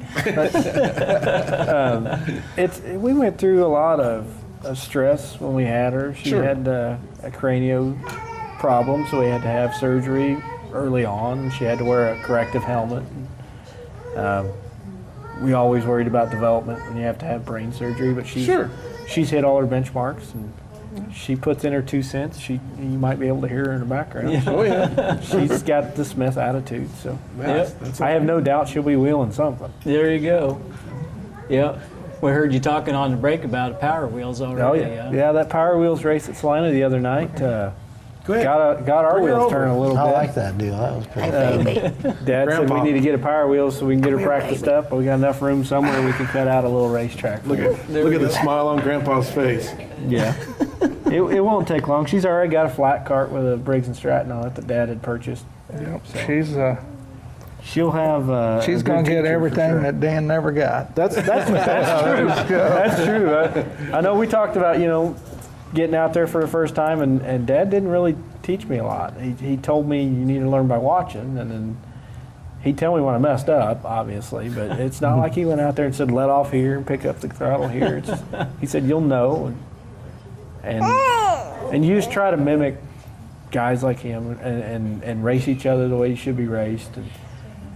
either. We went through a lot of stress when we had her. She had a cranial problem, so we had to have surgery early on. She had to wear a corrective helmet. We always worried about development when you have to have brain surgery, but she's hit all her benchmarks, and she puts in her 2 cents. You might be able to hear her in the background.
Yeah.
Oh yeah.
She's got the Smith attitude, so
That's
I have no doubt she'll be wheeling something.
There you go. Yep. We heard you talking on the break about Power Wheels already.
Oh yeah, that Power Wheels race at Salina the other night. Got our
Bring her
wheels
over.
turning a little bit.
I like that deal. That was pretty cool.
Dad said we
Grandpa.
need to get a Power Wheel so we can get her practiced up, but we got enough room somewhere we can cut out a little racetrack.
Look at the smile on Grandpa's face.
Yeah. It won't take long. She's already got a flat cart with a Briggs & Stratton on it that Dad had purchased.
Yep.
So she'll have.
She's going to get everything that Dan never got.
That's true. That's true. I know we talked about getting out there for the first time, and Dad didn't really teach me a lot. He told me you need to learn by watching, and then he'd tell me when I messed up, obviously, but it's not like he went out there and said let off here and pick up the throttle here. He said you'll know, and you just try to mimic guys like him and race each other the way you should be raced,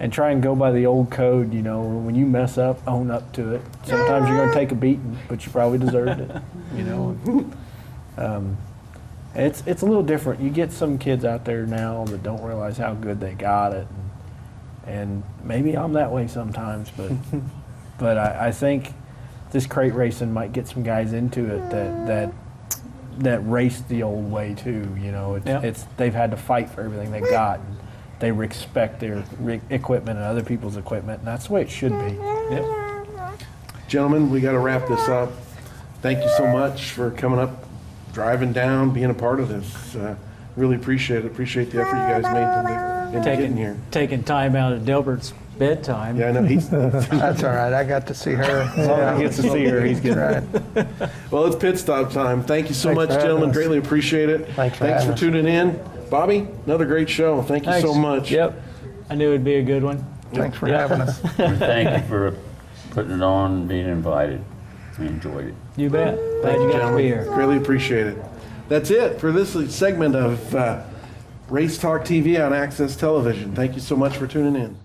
and try and go by the old code. When you mess up, own up to it. Sometimes you're going to take a beating, but you probably deserved it. It's a little different. You get some kids out there now that don't realize how good they got it, and maybe I'm that way sometimes, but I think this crate racing might get some guys into it that race the old way too. They've had to fight for everything they got. And they respect their equipment and other people's equipment, and that's the way it should be.
Yep.
Gentlemen, we got to wrap this up. Thank you so much for coming up, driving down, being a part of this. Really appreciate it. Appreciate the effort you guys made into getting here.
Taking time out of Delbert's bedtime.
Yeah, I know.
That's all right. I got to see her.
As long as he gets to see her, he's good.
Right.
Well, it's pit stop time. Thank you so
Thanks
much,
for having
gentlemen.
us.
Greatly appreciate it.
Thanks for
tuning in. Bobby, another great show. Thank you so
Thanks.
much.
Yep. I knew it'd be a good one.
Thanks for having us.
Thank you for putting it on and being invited. We enjoyed it.
You bet. Glad you got to be here.
Greatly appreciate it. That's it for this segment of Racetalk TV on Access Television. Thank you so much for tuning in.